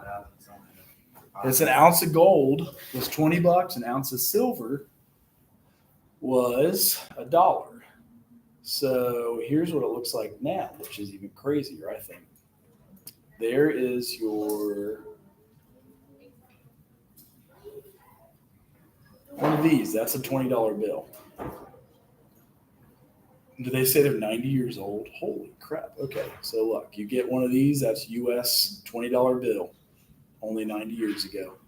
5,000 something. It's an ounce of gold was $20. An ounce of silver was $1. So here's what it looks like now, which is even crazier, I think. There is your one of these. That's a $20 bill. Do they say they're 90 years old? Holy crap. Okay, so look, you get one of these. That's US $20 bill, only 90 years ago.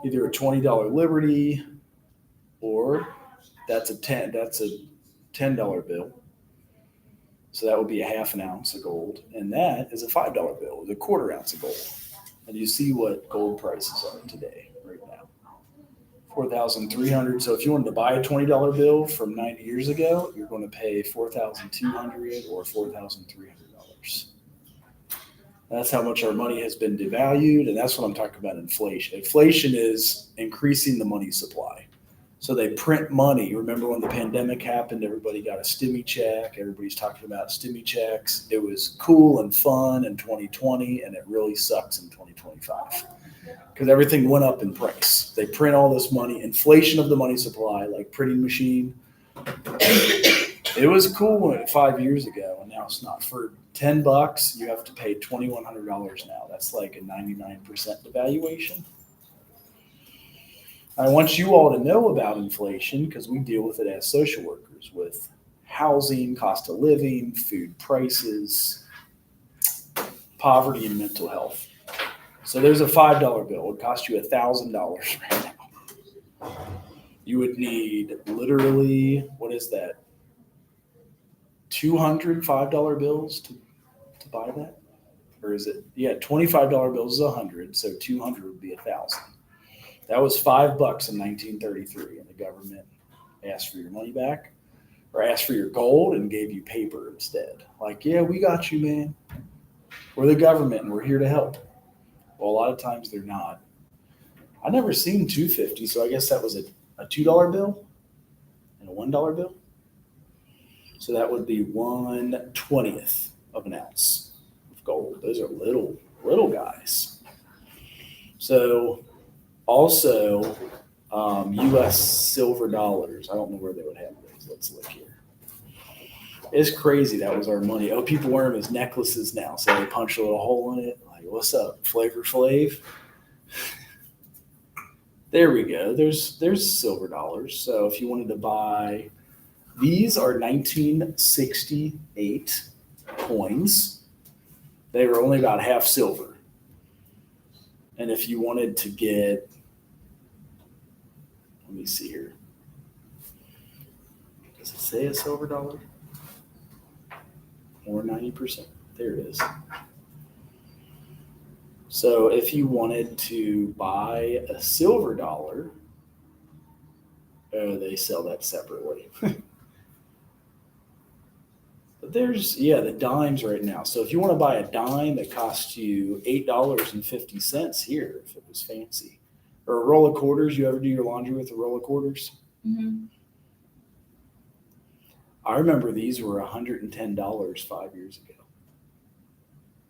Either a $20 Liberty or that's a $10 bill. So that would be a half an ounce of gold. And that is a $5 bill, a quarter ounce of gold. And you see what gold prices are today, right now. 4,300. So if you wanted to buy a $20 bill from 90 years ago, you're going to pay $4,200 or $4,300. That's how much our money has been devalued, and that's what I'm talking about, inflation. Inflation is increasing the money supply. So they print money. Remember when the pandemic happened, everybody got a stimmy check. Everybody's talking about stimmy checks. It was cool and fun in 2020, and it really sucks in 2025 because everything went up in price. They print all this money, inflation of the money supply, like printing machine. It was cool 5 years ago, and now it's not. For $10, you have to pay $2,100 now. That's like a 99% devaluation. I want you all to know about inflation because we deal with it as social workers with housing, cost of living, food prices, poverty, and mental health. So there's a $5 bill. It would cost you $1,000 right now. You would need literally, what is that? 200 $5 bills to buy that? Or is it? Yeah, $25 bills is 100, so 200 would be 1,000. That was $5 in 1933, and the government asked for your money back or asked for your gold and gave you paper instead. Like, yeah, we got you, man. We're the government and we're here to help. Well, a lot of times they're not. I never seen $2.50, so I guess that was a $2 bill and a $1 bill. So that would be 1/20th of an ounce of gold. Those are little guys. So also U.S. silver dollars. I don't know where they would have those. Let's look here. It's crazy. That was our money. Oh, people wear them as necklaces now. So they punch a little hole in it. Like, what's up, Flavor Flav? There we go. There's silver dollars. So if you wanted to buy, these are 1968 coins. They were only about half silver. And if you wanted to get, let me see here. Does it say a silver dollar? Or 90%. There it is. So if you wanted to buy a silver dollar, they sell that separately. But there's, the dimes right now. So if you want to buy a dime, it costs you $8.50 here if it was fancy. Or a roll of quarters. You ever do your laundry with a roll of quarters? Mm-hmm. I remember these were $110 5 years ago.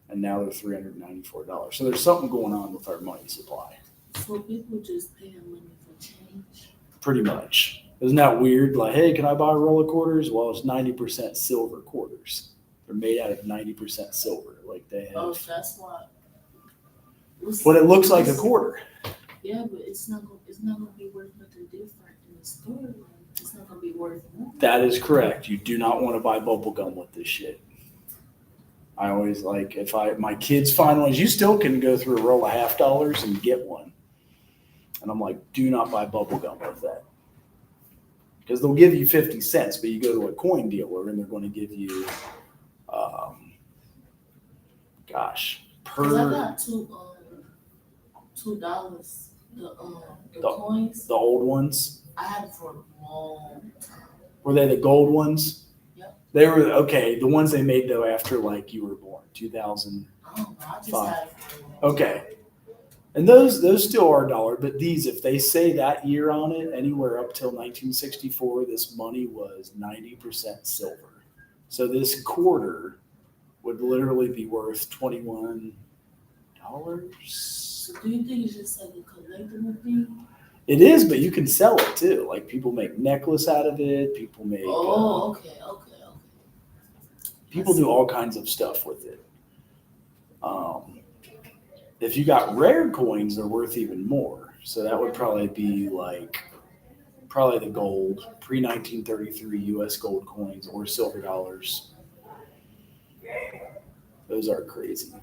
And now they're $394. So there's something going on with our money supply. So people just paying money for change? Pretty much. Isn't that weird? Like, hey, can I buy a roll of quarters? Well, it's 90% silver quarters. They're made out of 90% silver. Like they have. Oh, that's why. But it looks like a quarter. Yeah, but it's not gonna be worth nothing different in the store. It's not gonna be worth nothing. That is correct. You do not want to buy bubble gum with this shit. I always like my kids find ones, you still can go through a roll of $50 and get one. And I'm like, do not buy bubble gum with that. Because they'll give you 50 cents, but you go to a coin dealer and they're going to give you, Cause I got $2 the coins. The old ones. I had it for a long time. Were they the gold ones? Yep. They were okay. The ones they made though after like you were born, 2000. I don't know. I just had it for a long time. Okay. And those still are $1, but these, if they say that year on it, anywhere up till 1964, this money was 90% silver. So this quarter would literally be worth $2,100 So do you think it's just like a collectible thing? It is, but you can sell it too. Like people make necklace out of it. People make. Oh, okay. People do all kinds of stuff with it. If you got rare coins, they're worth even more. So that would probably be like probably the gold pre 1933 U.S. gold coins or silver dollars. Those are crazy.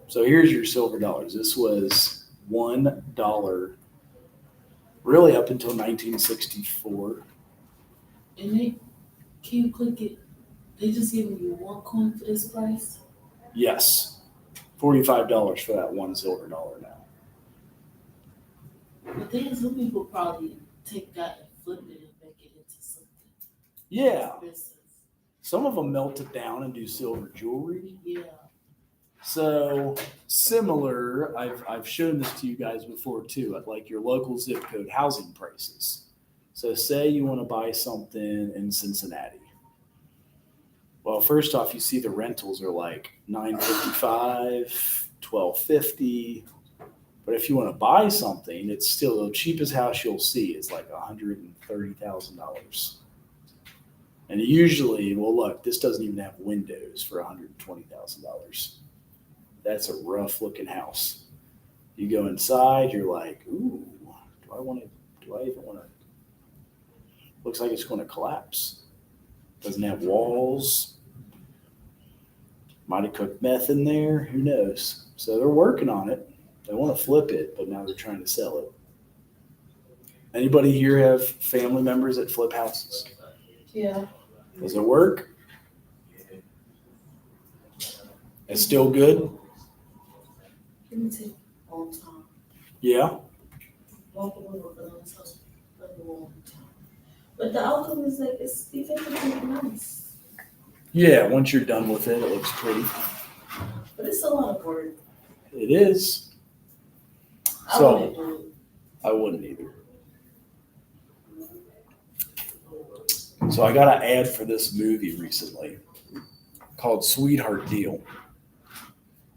So here's your silver dollars. This was $1 really up until 1964. And they can you click it? They just giving you one coin for this price? Yes, $45 for that one silver dollar now. But then some people probably take that and flip it and make it into something Yeah, expensive. some of them melt it down and do silver jewelry. Yeah. So similar, I've shown this to you guys before too, at like your local zip code housing prices. So say you want to buy something in Cincinnati. Well, first off, you see the rentals are like $9.55, $12.50. But if you want to buy something, it's still the cheapest house you'll see is like $130,000. And usually, well, look, this doesn't even have windows for $120,000. That's a rough looking house. You go inside, you're like, ooh, do I even want to? Looks like it's going to collapse. Doesn't have walls. Might have cooked meth in there. Who knows? So they're working on it. They want to flip it, but now they're trying to sell it. Anybody here have family members that flip houses? Yeah. Does it work? It's still good? It would take a long time. Yeah. Walk away with a long time. But the outcome is like it's effectively nice. Yeah, once you're done with it, it looks pretty. But it's a lot of work. It is. I So wouldn't do it. I wouldn't either. So I got an ad for this movie recently called Sweetheart Deal.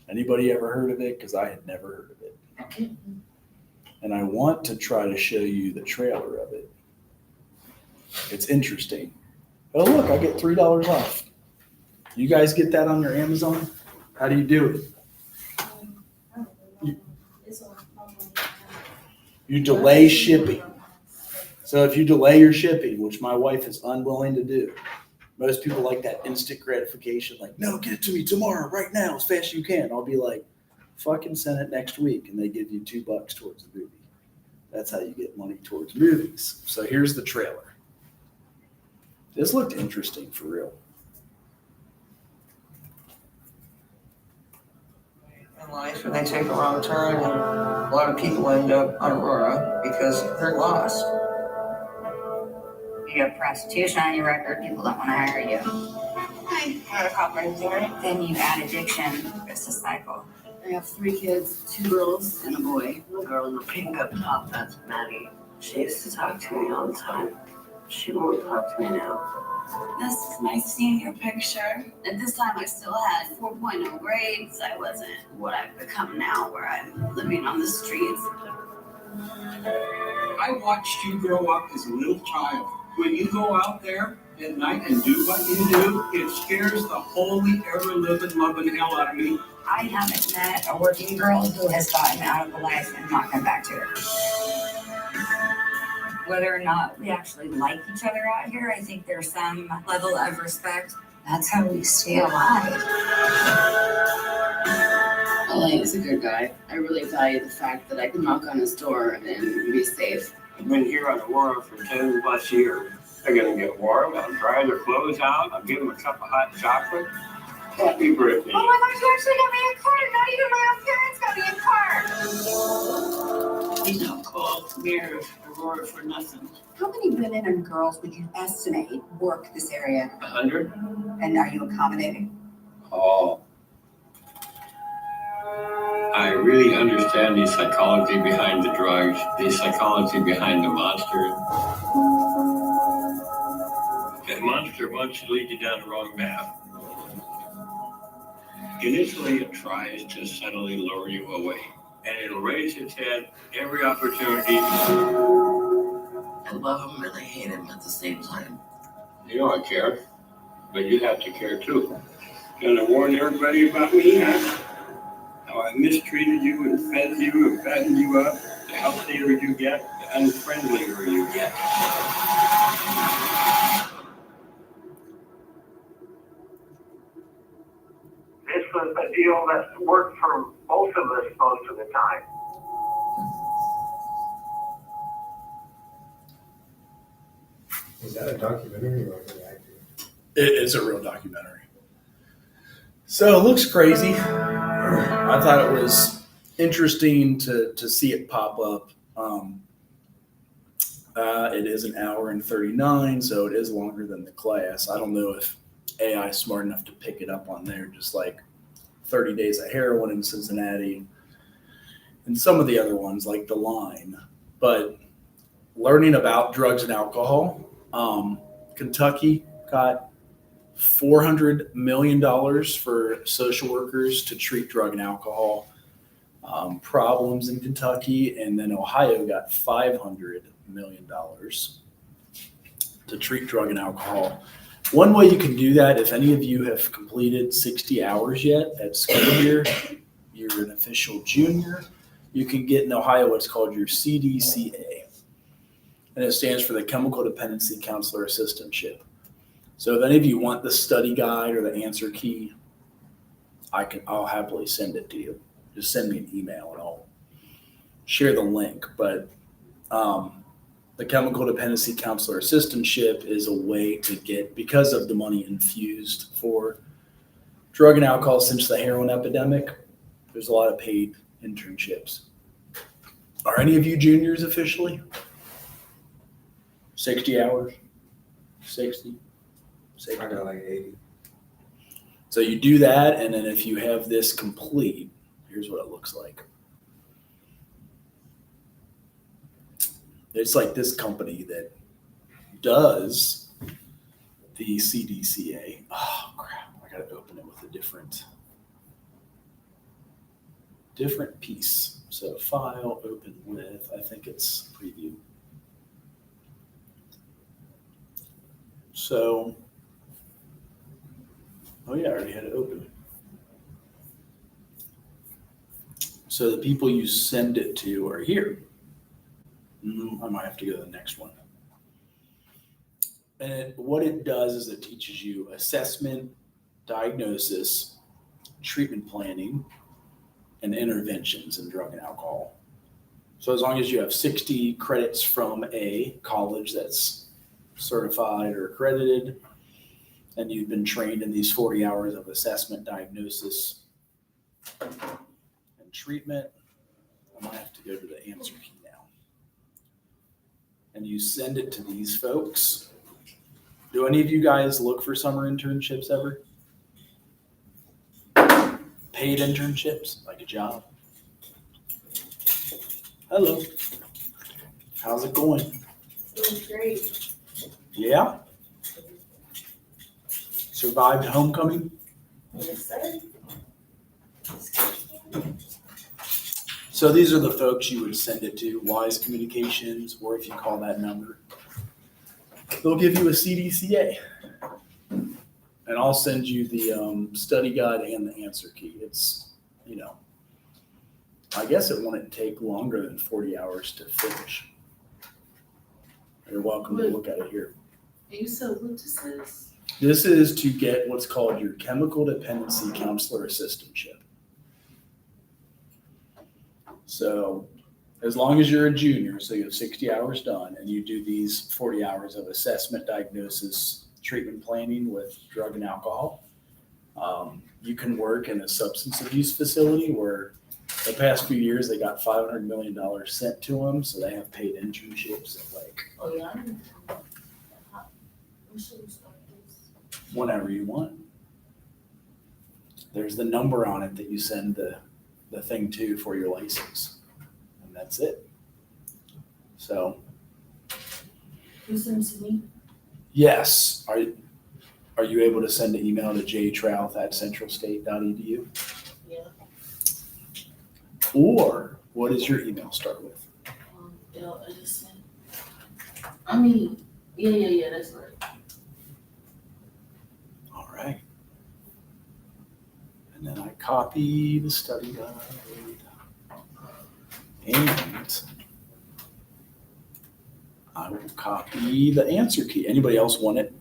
Anybody ever heard of it? Because I had never heard of it. And I want to try to show you the trailer of it. It's interesting. Oh, look, I get $3 off. You guys get that on your Amazon? How do you do it? You delay shipping. So if you delay your shipping, which my wife is unwilling to do, most people like that instant gratification, like, no, get it to me tomorrow, right now, as fast as you can. I'll be like, fucking send it next week, and they give you $2 towards the movie. That's how you get money towards movies. So here's the trailer. This looked interesting for real. In life, and they take a wrong turn, and a lot of people end up on Aurora because they're lost. You have prostitution on your record, people don't want to hire you. I had a couple of things. Then you add addiction, it's a cycle. I have 3 kids, 2 girls and a boy. The girl in the pink up top, that's Maddie. She used to talk to me all the time. She won't talk to me now. This is my senior picture. At this time, I still had 4.0 grades. I wasn't what I've become now, where I'm living on the streets. I watched you grow up as a little child. When you go out there at night and do what you do, it scares the holy, ever-living, loving hell out of me. I haven't met a working girl who has gotten out of the life and not come back to it. Whether or not we actually like each other out here, I think there's some level of respect. That's how we stay alive. Elaine's a good guy. I really value the fact that I can knock on his door and be safe. I've been here on Aurora for 10 plus years. They're gonna get warm, I'll dry their clothes out, I'll give them a cup of hot chocolate. Happy birthday. Oh my gosh, you actually got me a card! Not even my own parents got me a card! He's not called Mayor of Aurora for nothing. How many women and girls would you estimate work this area? 100? And are you accommodating? Oh. I really understand the psychology behind the drugs, the psychology behind the monster. That monster wants to lead you down the wrong path. Initially, it tries to subtly lure you away, and it'll raise its head every opportunity. I love him and I hate him at the same time. You know I care, but you have to care too. Gonna warn everybody about me, huh? How I mistreated you and fed you and fattened you up. The healthier you get, the unfriendlier you get. This was a deal that worked for both of us most of the time. Is that a documentary or an actor? It is a real documentary. So it looks crazy. I thought it was interesting to see it pop up. It is an hour and 39, so it is longer than the class. I don't know if AI is smart enough to pick it up on there, just like 30 Days of Heroin in Cincinnati and some of the other ones like The Line. But learning about drugs and alcohol, Kentucky got $400 million for social workers to treat drug and alcohol problems in Kentucky, and then Ohio got $500 million to treat drug and alcohol. One way you can do that, if any of you have completed 60 hours yet at school here, you're an official junior, you can get in Ohio what's called your CDCA, and it stands for the Chemical Dependency Counselor Assistantship. So if any of you want the study guide or the answer key, I'll happily send it to you. Just send me an email and I'll share the link. But the Chemical Dependency Counselor Assistantship is a way to get, because of the money infused for drug and alcohol since the heroin epidemic, there's a lot of paid internships. Are any of you juniors officially? 60 hours? 60? I got like 80. So you do that, and then if you have this complete, here's what it looks like. It's like this company that does the CDCA. Oh crap! I gotta open it with a different piece. So file, open with. I think it's preview. So. Oh yeah, I already had it open. So the people you send it to are here. I might have to go to the next one. And what it does is it teaches you assessment, diagnosis, treatment planning, and interventions in drug and alcohol. So as long as you have 60 credits from a college that's certified or accredited, and you've been trained in these 40 hours of assessment, diagnosis, and treatment, I might have to go to the answer key now. And you send it to these folks. Do any of you guys look for summer internships ever? Paid internships, like a job? Hello. How's it going? It's great. Yeah? Survived homecoming? Yes, sir. So these are the folks you would send it to, Wise Communications, or if you call that number, they'll give you a CDCA. And I'll send you the study guide and the answer key. It's, I guess it wouldn't take longer than 40 hours to finish. You're welcome to look at it here. And you said what this is? This is to get what's called your Chemical Dependency Counselor Assistantship. So as long as you're a junior, so you have 60 hours done, and you do these 40 hours of assessment, diagnosis, treatment planning with drug and alcohol, you can work in a substance abuse facility where the past few years they got $500 million sent to them, so they have paid internships at Oh yeah. We should start this. whenever you want. There's the number on it that you send the thing to for your license, and that's it. So You send it to me? yes, are Are you able to send an email to jtrouth@centralstate.edu? Yeah. Or what does your email start with? L Edison. I mean, yeah, that's right. All right. And then I copy the study guide. And I will copy the answer key. Anybody else want it?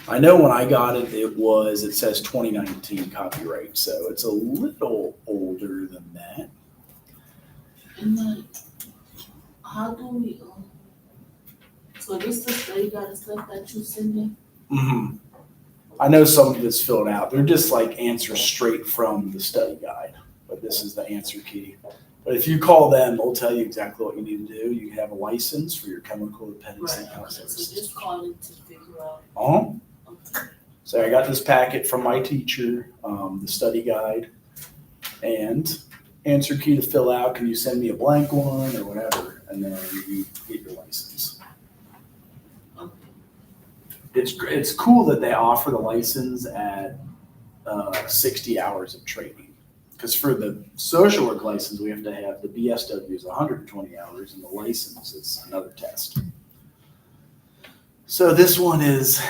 I know when I got it, it says 2019 copyright, so it's a little older than that. And then, how do we, so this the study guide stuff that you sending? Mm-hmm. I know some of it's filled out. They're just like answers straight from the study guide, but this is the answer key. But if you call them, they'll tell you exactly what you need to do. You have a license for your chemical dependency Right, okay, counselor. so just calling to figure out. Uh-huh. Okay. So I got this packet from my teacher, the study guide, and answer key to fill out. Can you send me a blank one or whatever? And then you get your license. Okay. It's cool that they offer the license at 60 hours of training. Because for the social work license, we have to have the BSW is 120 hours, and the license is another test. So this one is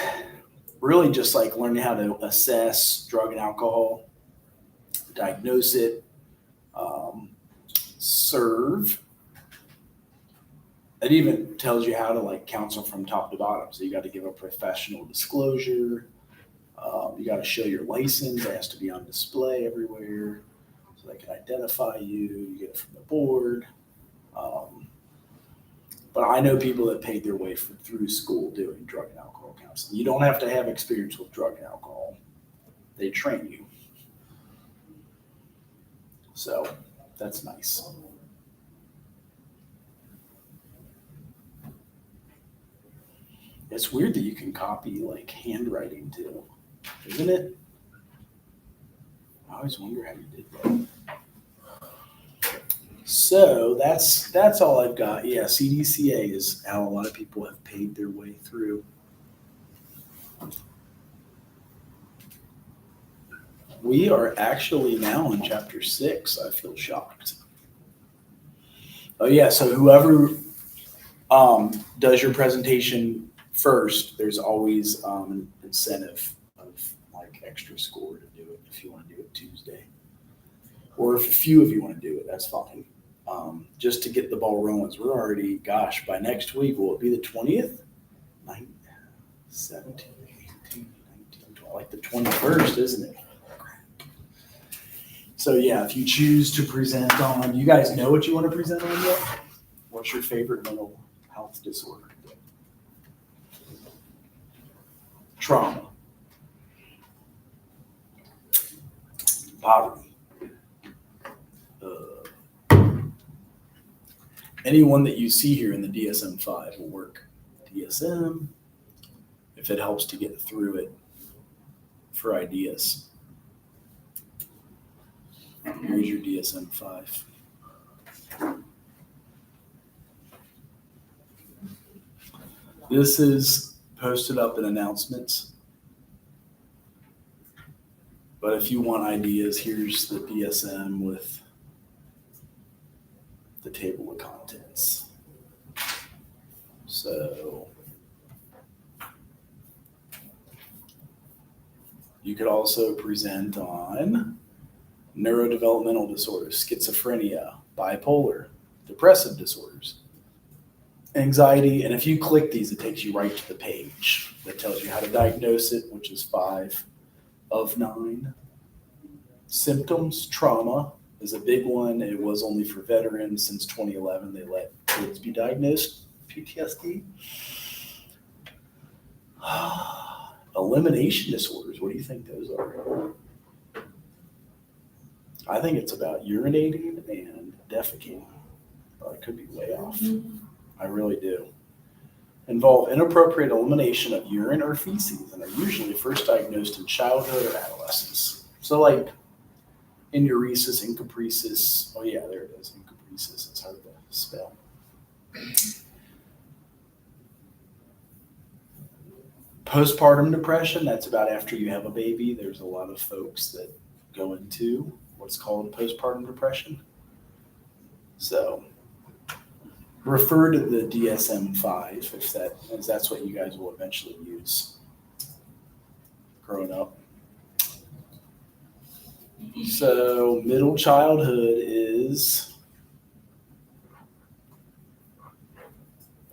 really just like learning how to assess drug and alcohol, diagnose it, serve. It even tells you how to like counsel from top to bottom. So you got to give a professional disclosure. You got to show your license. It has to be on display everywhere so they can identify you. You get it from the board. But I know people that paid their way through school doing drug and alcohol counseling. You don't have to have experience with drug and alcohol. They train you. So that's nice. It's weird that you can copy like handwriting too, isn't it? I always wonder how you did that. So that's all I've got. Yeah, CDCA is how a lot of people have paid their way through. We are actually now in chapter 6. I feel shocked. Oh yeah, so whoever does your presentation first, there's always an incentive of like extra score to do it if you want to do it Tuesday. Or if a few of you want to do it, that's fine. Just to get the ball rolling. We're already, gosh, by next week, will it be the 20th? 17, 18, 19, 20, like the 21st, isn't it? So yeah, if you choose to present on, you guys know what you want to present on yet? What's your favorite mental health disorder? Trauma. Poverty. Anyone that you see here in the DSM-5 will work. DSM, if it helps to get through it for ideas. Here's your DSM-5. This is posted up in announcements. But if you want ideas, here's the DSM with the table of contents. So you could also present on neurodevelopmental disorders, schizophrenia, bipolar, depressive disorders, anxiety. And if you click these, it takes you right to the page that tells you how to diagnose it, which is 5 of 9. Symptoms, trauma is a big one. It was only for veterans since 2011. They let kids be diagnosed PTSD. Elimination disorders. What do you think those are? I think it's about urinating and defecating, but I could be way off. I really do. Involve inappropriate elimination of urine or feces and are usually first diagnosed in childhood or adolescence. So like enuresis, encopresis. Oh yeah, there it is. Encopresis. It's hard to spell. Postpartum depression, that's about after you have a baby. There's a lot of folks that go into what's called postpartum depression. So refer to the DSM-5 if that's what you guys will eventually use growing up. So middle childhood is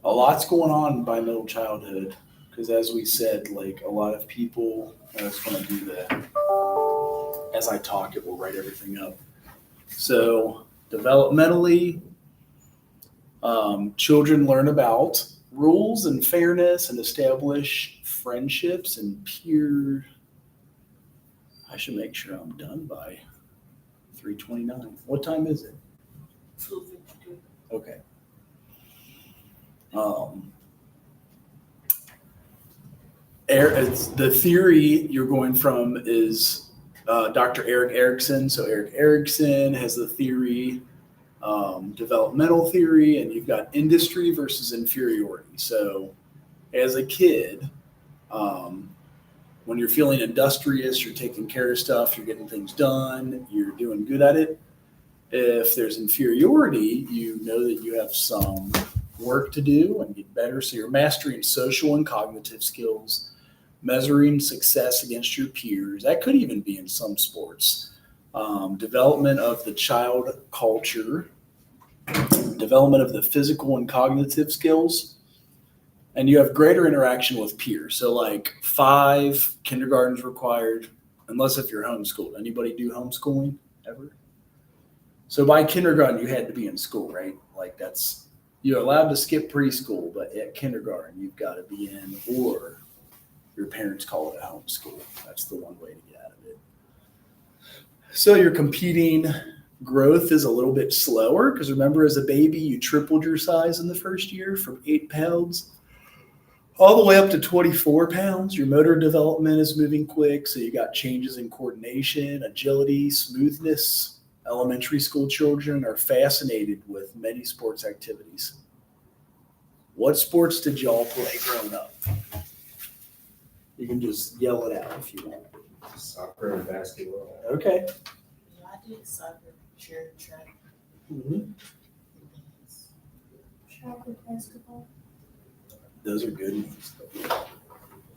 a lot's going on by middle childhood because, as we said, like a lot of people, I was going to do that as I talk, it will write everything up. So developmentally, children learn about rules and fairness and establish friendships and peer. I should make sure I'm done by 3:29. What time is it? 2:52. Okay. It's the theory you're going from is Dr. Eric Erickson. So Eric Erickson has the theory, developmental theory, and you've got industry versus inferiority. So as a kid, when you're feeling industrious, you're taking care of stuff, you're getting things done, you're doing good at it. If there's inferiority, you know that you have some work to do and get better. So you're mastering social and cognitive skills, measuring success against your peers. That could even be in some sports. Development of the child culture, development of the physical and cognitive skills, and you have greater interaction with peers. So like 5 kindergartens required, unless if you're homeschooled. Anybody do homeschooling ever? So by kindergarten, you had to be in school, right? Like you're allowed to skip preschool, but at kindergarten, you've got to be in, or your parents call it a homeschool. That's the one way to get out of it. So you're competing. Growth is a little bit slower because remember, as a baby, you tripled your size in the first year from 8 pounds all the way up to 24 pounds. Your motor development is moving quick, so you got changes in coordination, agility, smoothness. Elementary school children are fascinated with many sports activities. What sports did y'all play growing up? You can just yell it out if you want. Soccer and basketball. Okay. Yeah, I did soccer, cheer, track, Mm-hmm. track and basketball. Those are good ones.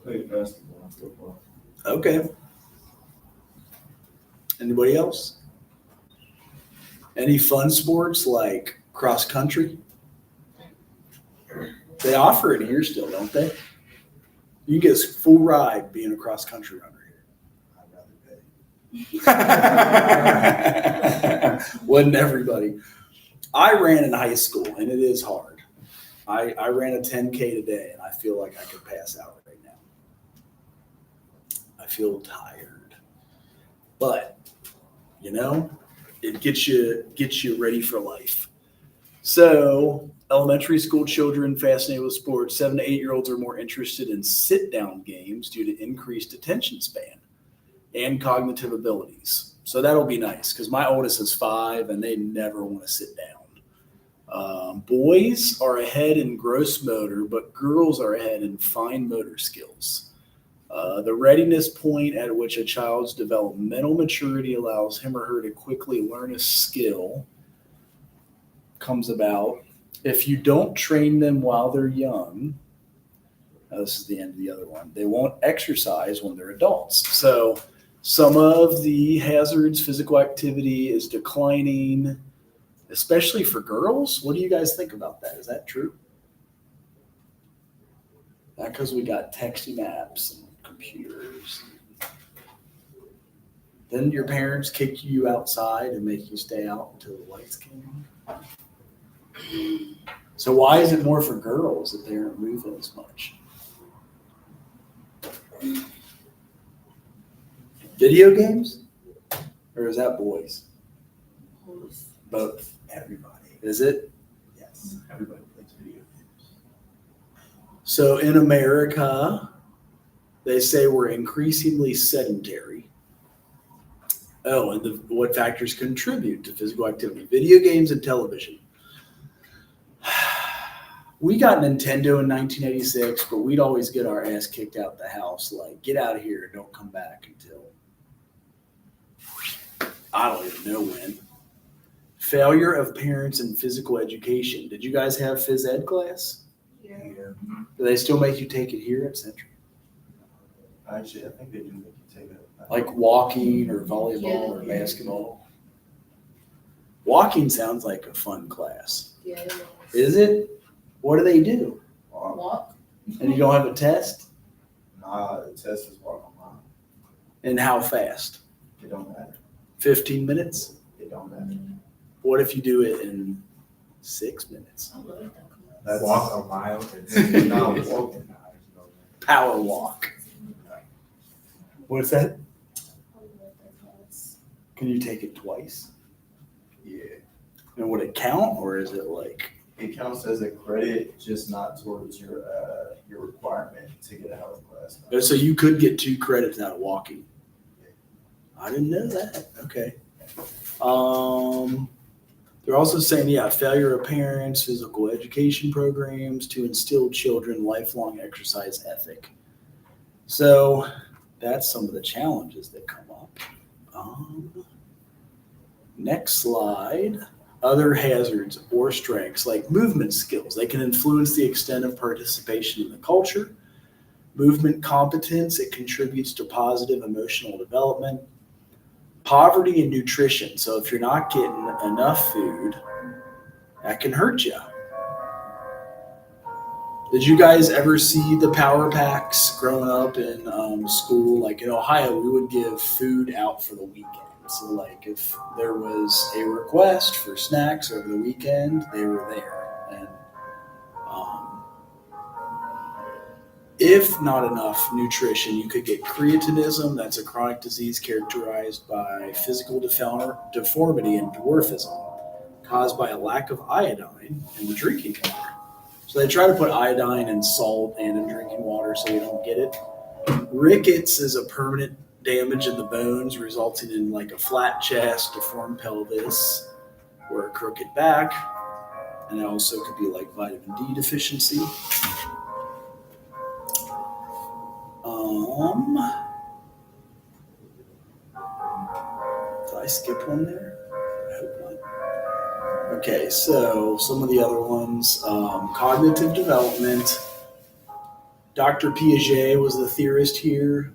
Played basketball and football. Okay. Anybody else? Any fun sports like cross country? They offer it here still, don't they? You get a full ride being a cross country runner here. I'd rather pay. Wasn't everybody. I ran in high school and it is hard. I ran a 10K today and I feel like I could pass out right now. I feel tired. But, it gets you ready for life. So elementary school children fascinated with sports. 7 to 8-year-olds are more interested in sit-down games due to increased attention span and cognitive abilities. So that'll be nice because my oldest is 5 and they never want to sit down. Boys are ahead in gross motor, but girls are ahead in fine motor skills. The readiness point at which a child's developmental maturity allows him or her to quickly learn a skill comes about if you don't train them while they're young. This is the end of the other one. They won't exercise when they're adults. So some of the hazards, physical activity is declining, especially for girls. What do you guys think about that? Is that true? Not because we got texting apps and computers. Then your parents kick you outside and make you stay out until the lights came on. So why is it more for girls that they aren't moving as much? Video games? Or is that boys? Both. Everybody. Is it? Yes. Everybody plays video games. So in America, they say we're increasingly sedentary. Oh, and what factors contribute to physical activity? Video games and television. We got Nintendo in 1986, but we'd always get our ass kicked out the house. Like, get out of here and don't come back until I don't even know when. Failure of parents in physical education. Did you guys have phys ed class? Yeah. Do they still make you take it here at Century? Actually, I think they do make you take it. Like walking or volleyball or basketball? Walking sounds like a fun class. Yeah. Is it? What do they do? Walk. And you don't have a test? Nah, the test is walk online. And how fast? It don't matter. 15 minutes? It don't matter. What if you do it in 6 minutes? I love that class. That's walk a mile. It's not walking. Power walk. What's that? I love that class. Can you take it twice? Yeah. And would it count, or is it like? It counts as a credit, just not towards your requirement to get out of class. So you could get 2 credits out of walking. I didn't know that. Okay. They're also saying, failure of parents, physical education programs to instill children lifelong exercise ethic. So that's some of the challenges that come up. Next slide. Other hazards or strengths like movement skills. They can influence the extent of participation in the culture. Movement competence, it contributes to positive emotional development. Poverty and nutrition. So if you're not getting enough food, that can hurt you. Did you guys ever see the power packs growing up in school? Like in Ohio, we would give food out for the weekend. So like if there was a request for snacks over the weekend, they were there. And if not enough nutrition, you could get creatinism. That's a chronic disease characterized by physical deformity and dwarfism caused by a lack of iodine in the drinking water. So they try to put iodine in salt and in drinking water so you don't get it. Rickets is a permanent damage in the bones resulting in like a flat chest, deformed pelvis, or a crooked back. And it also could be like vitamin D deficiency. Did I skip one there? I hope not. Okay, so some of the other ones, cognitive development. Dr. Piaget was the theorist here.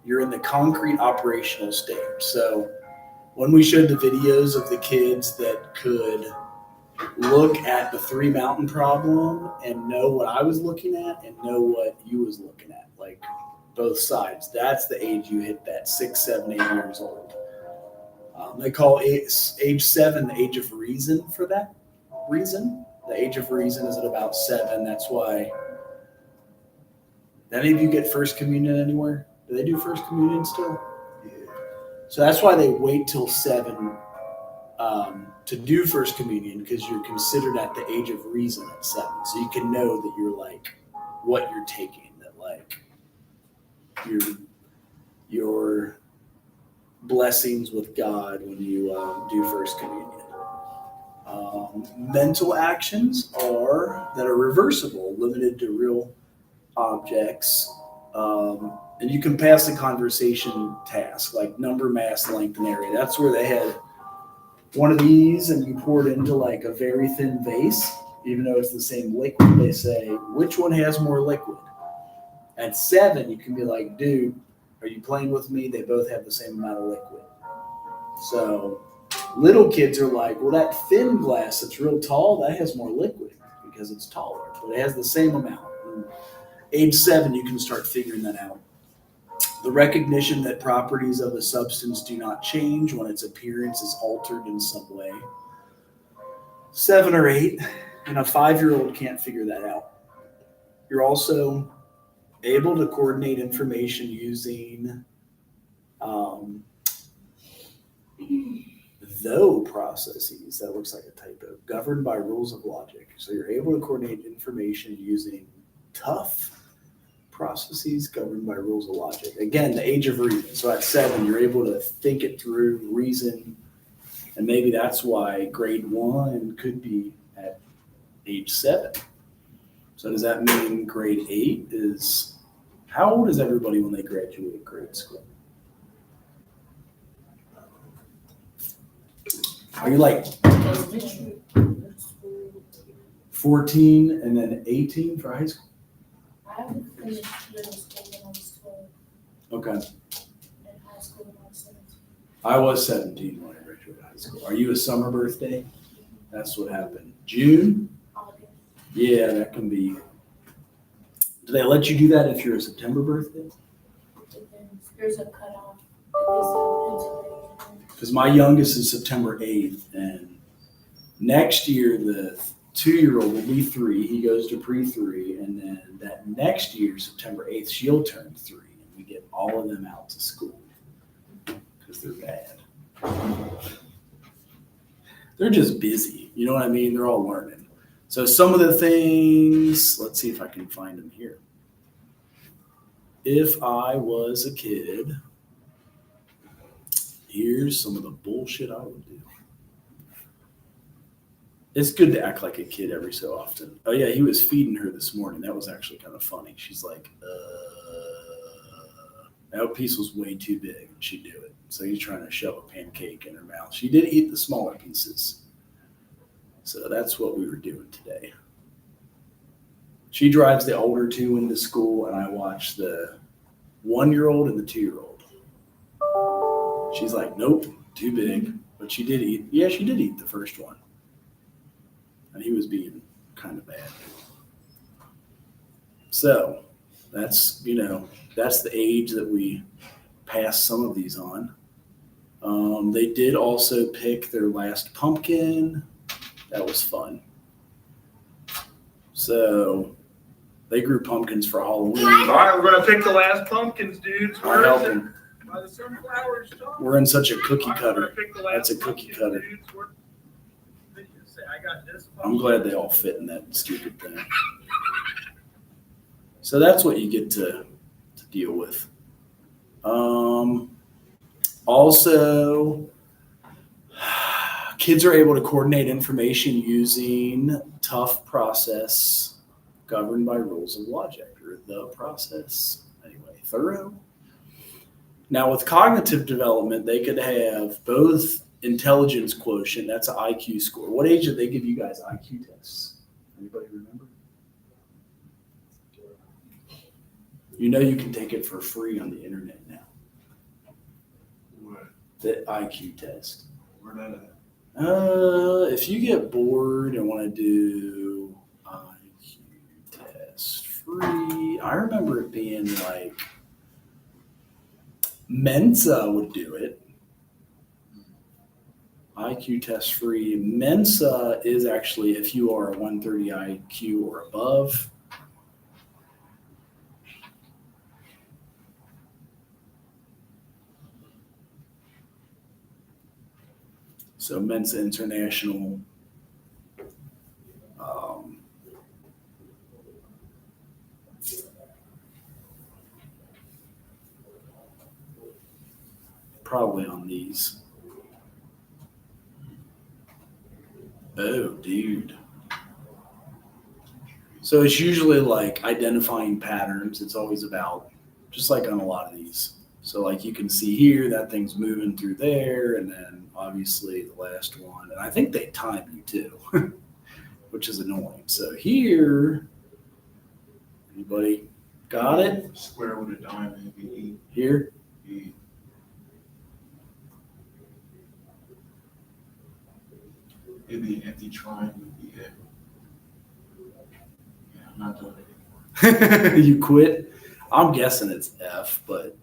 You're in the concrete operational stage. So when we showed the videos of the kids that could look at the 3 mountain problem and know what I was looking at and know what you was looking at, like both sides. That's the age you hit that 6, 7, 8 years old. They call age 7 the age of reason for that reason. The age of reason is at about 7. That's why. Any of you get First Communion anywhere? Do they do First Communion still? Yeah. So that's why they wait till 7 to do First Communion, because you're considered at the age of reason at 7. So you can know that you're like what you're taking, that like your blessings with God when you do First Communion. Mental actions that are reversible, limited to real objects. And you can pass the conversation task, like number, mass, length, and area. That's where they had one of these and you pour it into like a very thin vase, even though it's the same liquid. They say, which one has more liquid? At 7, you can be like, dude, are you playing with me? They both have the same amount of liquid. So little kids are like, well, that thin glass that's real tall, that has more liquid because it's taller, but it has the same amount. And age 7, you can start figuring that out. The recognition that properties of a substance do not change when its appearance is altered in some way. 7 or 8, and a 5-year-old can't figure that out. You're also able to coordinate information using though processes. That looks like a typo. Governed by rules of logic. So you're able to coordinate information using tough processes governed by rules of logic. Again, the age of reason. So at 7, you're able to think it through, reason, and maybe that's why grade 1 could be at age 7. So does that mean grade 8 is, how old is everybody when they graduate grade school? Are you like Elementary school. 14 and then 18 for high school? I haven't finished middle school when I was 12, Okay. and high school when I was 17. I was 17 when I graduated high school. Are you a summer birthday? That's what happened. June? August. Yeah, that can be. Do they let you do that if you're a September birthday? Depends. There's a cutoff. It's in Because my youngest is September 8th, and next year the 2-year-old will be 3. He goes to pre-3, and then that next year, September 8th, she'll turn 3, and we get all of them out to school because they're bad. They're just busy. You know what I mean? They're all learning. So some of the things, let's see if I can find them here. If I was a kid, here's some of the bullshit I would do. It's good to act like a kid every so often. Oh yeah, he was feeding her this morning. That was actually kind of funny. She's like, that piece was way too big. And she'd do it. So he's trying to shove a pancake in her mouth. She did eat the smaller pieces. So that's what we were doing today. She drives the older 2 into school, and I watch the 1-year-old and the 2-year-old. She's like, nope, too big. But she did eat. Yeah, she did eat the first one. And he was being kind of bad. So that's, that's the age that we pass some of these on. They did also pick their last pumpkin. That was fun. So they grew pumpkins for Halloween. All right, we're gonna pick the last pumpkins, dudes. I'll help them. By the sunflowers. We're in such a cookie All right, cutter. we're gonna pick the last That's a cookie pumpkins, cutter. dudes. I got this I'm glad they all fit in that stupid thing. So that's what you get to deal with. Also, kids are able to coordinate information using tough process governed by rules of logic, or the process. Anyway, thorough. Now with cognitive development, they could have both intelligence quotient, that's an IQ score. What age did they give you guys IQ tests? Anybody remember? You can take it for free on the internet now. What? The IQ test. Where that at? If you get bored and want to do IQ test free, I remember it being like Mensa would do it. IQ test free. Mensa is actually if you are a 130 IQ or above. So Mensa International. Probably on these. Oh, dude. So it's usually like identifying patterns. It's always about, just like on a lot of these. So like you can see here, that thing's moving through there, and then obviously the last one. And I think they time you too, which is annoying. So here, anybody got it? Square with a diamond, E. Here? E. It'd be an empty triangle. Yeah. Yeah, I'm not doing it anymore. You quit? I'm guessing it's F, but.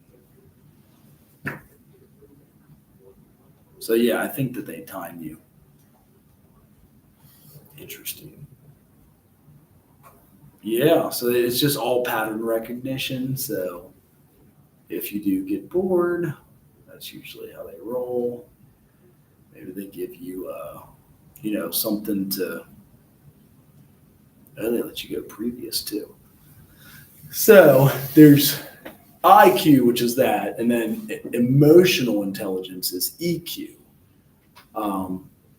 So yeah, I think that they time you. Interesting. Yeah, so it's just all pattern recognition. So if you do get bored, that's usually how they roll. Maybe they give you, something to. Oh, they let you go previous too. So there's IQ, which is that, and then emotional intelligence is EQ.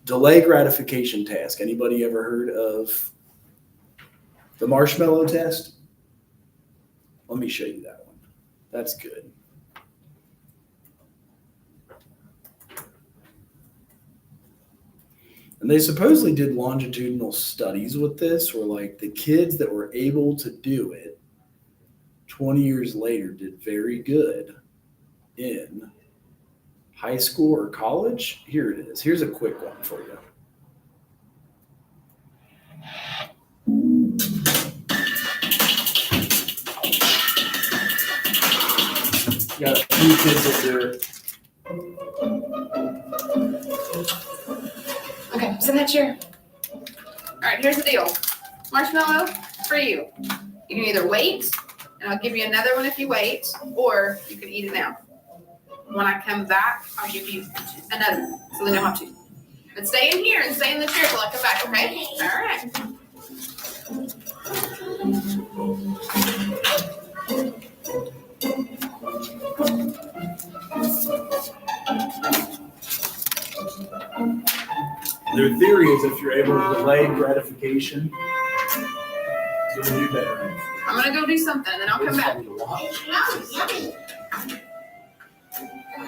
Delay gratification task. Anybody ever heard of The marshmallow test. Let me show you that one. That's good. And they supposedly did longitudinal studies with this, where like the kids that were able to do it 20 years later did very good in high school or college. Here it is. Here's a quick one for you. Got a few kids that do it. Okay, sit in that chair. All right, here's the deal. Marshmallow for you. You can either wait, and I'll give you another one if you wait, or you can eat it now. When I come back, I'll give you another one, so they know how to. But stay in here and stay in the chair till I come back, okay? All right. Their theory is if you're able to delay gratification, you'll do better. I'm gonna go do something, and then I'll come back.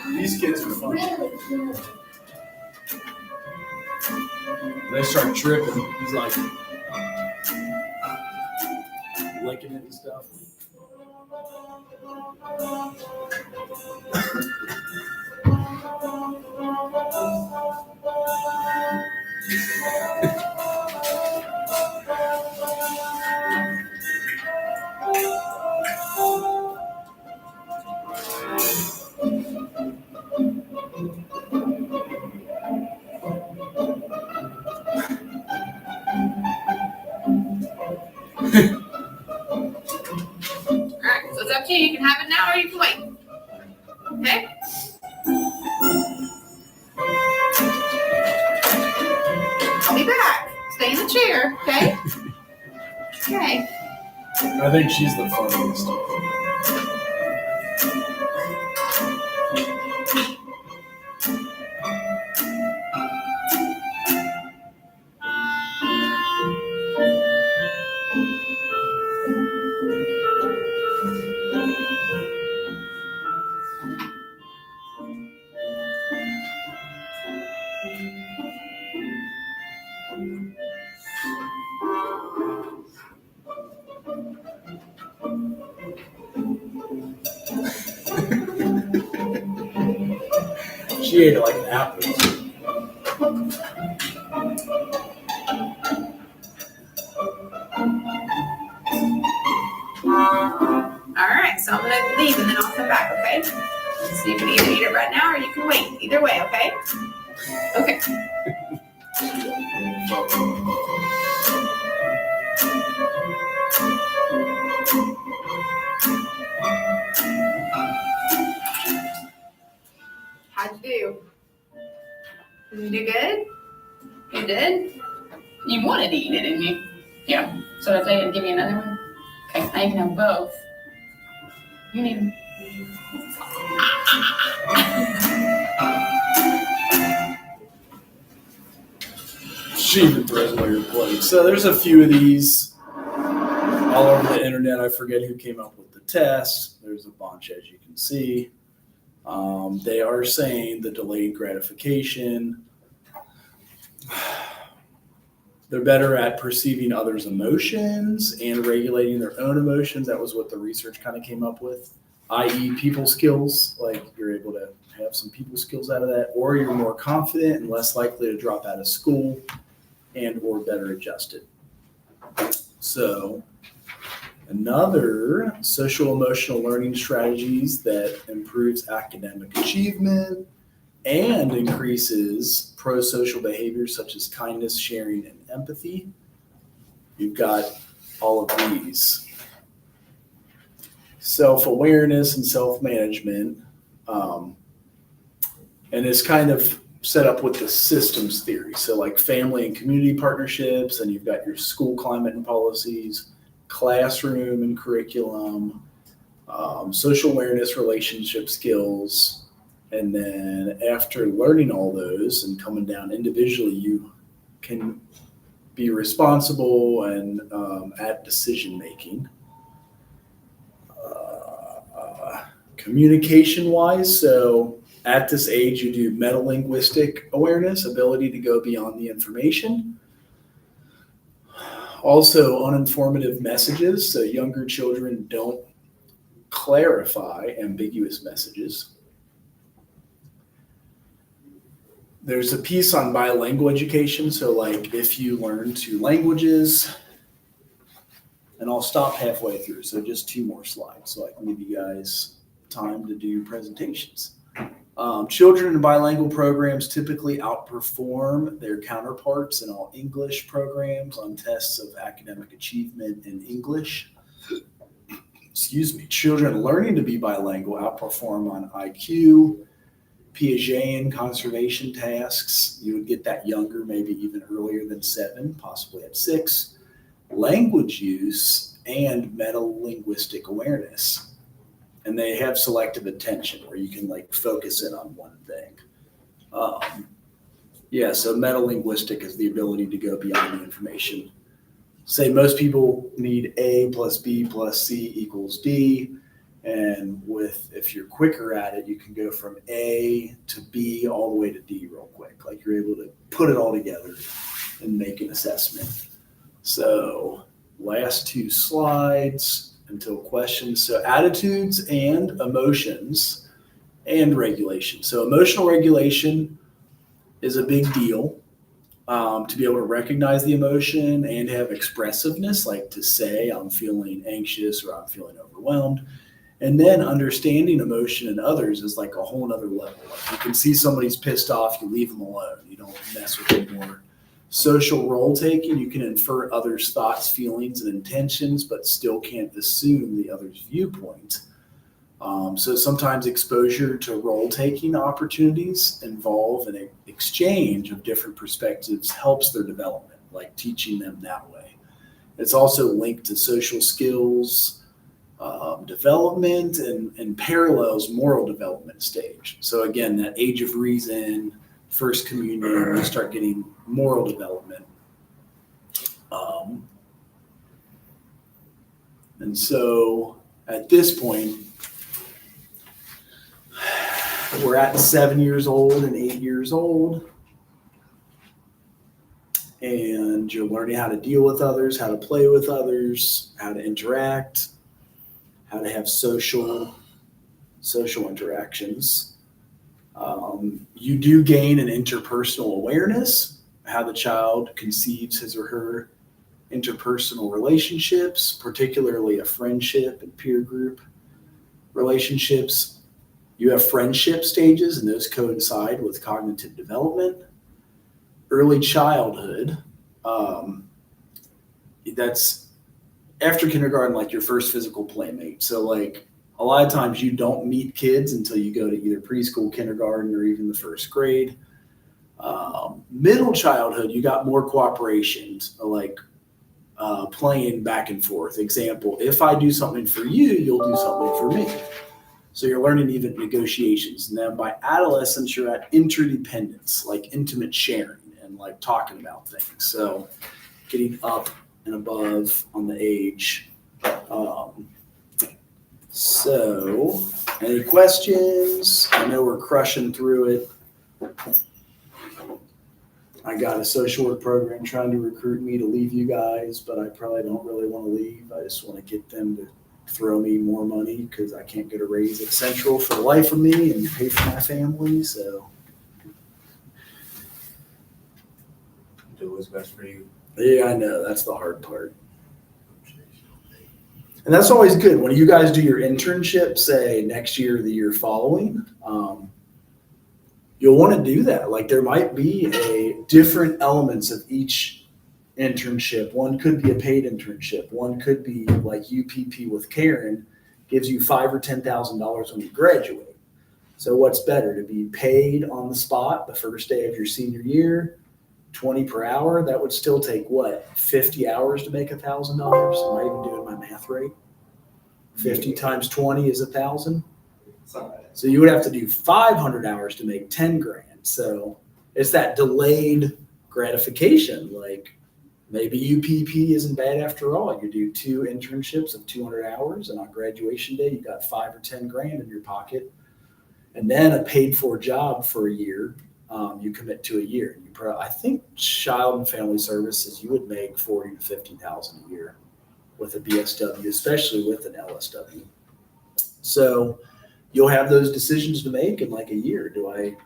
These kids are funny. They start tripping. He's like licking it and stuff. Alright, so it's up to you. You can have it now or you can wait. Okay? I'll be back. Stay in the chair, okay? Okay. I think she's the funniest. She ate it like an apple. Alright, so I'm gonna leave and then I'll come back, okay? So you can either eat it right now or you can wait. Either way, okay? Okay. How'd you do? Did you do good? You did? You wanted to eat it, didn't you? Yeah. So did I tell you to give you another one? Okay, now you can have both. You need them. She even throws away her plate. So there's a few of these all over the internet. I forget who came up with the test. There's a bunch, as you can see. They are saying the delayed gratification. They're better at perceiving others' emotions and regulating their own emotions. That was what the research kind of came up with, i.e. people skills. Like you're able to have some people skills out of that, or you're more confident and less likely to drop out of school and or better adjusted. So another social emotional learning strategies that improves academic achievement and increases pro-social behaviors such as kindness, sharing, and empathy. You've got all of these. Self-awareness and self-management. And it's kind of set up with the systems theory. So like family and community partnerships, and you've got your school climate and policies, classroom and curriculum, social awareness, relationship skills. And then after learning all those and coming down individually, you can be responsible and at decision making. Communication wise, so at this age, you do metalinguistic awareness, ability to go beyond the information. Also, uninformative messages, so younger children don't clarify ambiguous messages. There's a piece on bilingual education, so like if you learn 2 languages, and I'll stop halfway through, so just 2 more slides so I can give you guys time to do presentations. Children in bilingual programs typically outperform their counterparts in all English programs on tests of academic achievement in English. Excuse me. Children learning to be bilingual outperform on IQ, Piagetian conservation tasks. You would get that younger, maybe even earlier than 7, possibly at 6. Language use and metalinguistic awareness. And they have selective attention where you can like focus in on one thing. So metalinguistic is the ability to go beyond the information. Say most people need A plus B plus C equals D. And if you're quicker at it, you can go from A to B all the way to D real quick. Like you're able to put it all together and make an assessment. So last 2 slides until questions. So attitudes and emotions and regulation. So emotional regulation is a big deal, to be able to recognize the emotion and have expressiveness, like to say I'm feeling anxious or I'm feeling overwhelmed. And then understanding emotion in others is like a whole nother level. Like you can see somebody's pissed off, you leave them alone. You don't mess with them more. Social role taking, you can infer others' thoughts, feelings, and intentions, but still can't assume the other's viewpoint. So sometimes exposure to role taking opportunities involve an exchange of different perspectives helps their development, like teaching them that way. It's also linked to social skills development and parallels moral development stage. So again, that age of reason, first communion, you start getting moral development. And so at this point, we're at 7 years old and 8 years old. And you're learning how to deal with others, how to play with others, how to interact, how to have social interactions. You do gain an interpersonal awareness, how the child conceives his or her interpersonal relationships, particularly a friendship and peer group relationships. You have friendship stages, and those coincide with cognitive development. Early childhood, that's after kindergarten, like your first physical playmate. So like a lot of times you don't meet kids until you go to either preschool, kindergarten, or even the first grade. Middle childhood, you got more cooperation, like playing back and forth. Example, if I do something for you, you'll do something for me. So you're learning even negotiations. And then by adolescence, you're at interdependence, like intimate sharing and like talking about things. So getting up and above on the age. So any questions? I know we're crushing through it. I got a social work program trying to recruit me to leave you guys, but I probably don't really want to leave. I just want to get them to throw me more money because I can't get a raise at Central for the life of me and pay for my family. So Do what's best for you. yeah, I know that's the hard part. And that's always good when you guys do your internship, say next year or the year following. You'll want to do that. Like there might be different elements of each internship. One could be a paid internship. One could be like UPP with Karen, gives you $5,000 or $10,000 when you graduate. So what's better, to be paid on the spot the first day of your senior year, 20 per hour? That would still take what, 50 hours to make $1,000? Am I even doing my math right? 50 times 20 is 1,000. So you would have to do 500 hours to make 10 grand. So it's that delayed gratification. Like maybe UPP isn't bad after all. You do 2 internships of 200 hours, and on graduation day, you got 5 or 10 grand in your pocket, and then a paid for job for a year. You commit to a year. I think Child and Family Services, you would make 40 to 50,000 a year with a BSW, especially with an LSW. So you'll have those decisions to make in like a year. Do I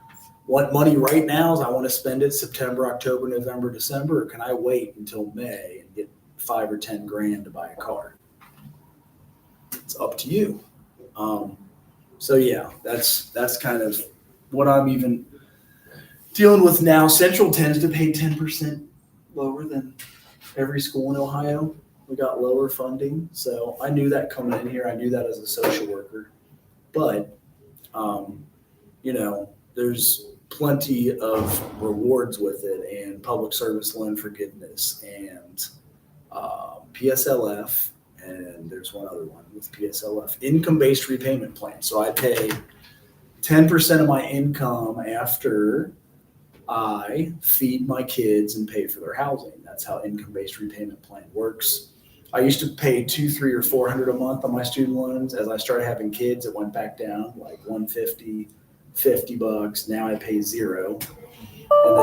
want money right now? I want to spend it September, October, November, December, or can I wait until May and get 5 or 10 grand to buy a car? It's up to you. So yeah, that's kind of what I'm even dealing with now. Central tends to pay 10% lower than every school in Ohio. We got lower funding. So I knew that coming in here. I knew that as a social worker. But, there's plenty of rewards with it, and public service loan forgiveness, and PSLF, and there's one other one with PSLF, income-based repayment plan. So I pay 10% of my income after I feed my kids and pay for their housing. That's how income-based repayment plan works. I used to pay $200, $300, or $400 a month on my student loans. As I started having kids, it went back down like $150, $50. Now I pay $0. And then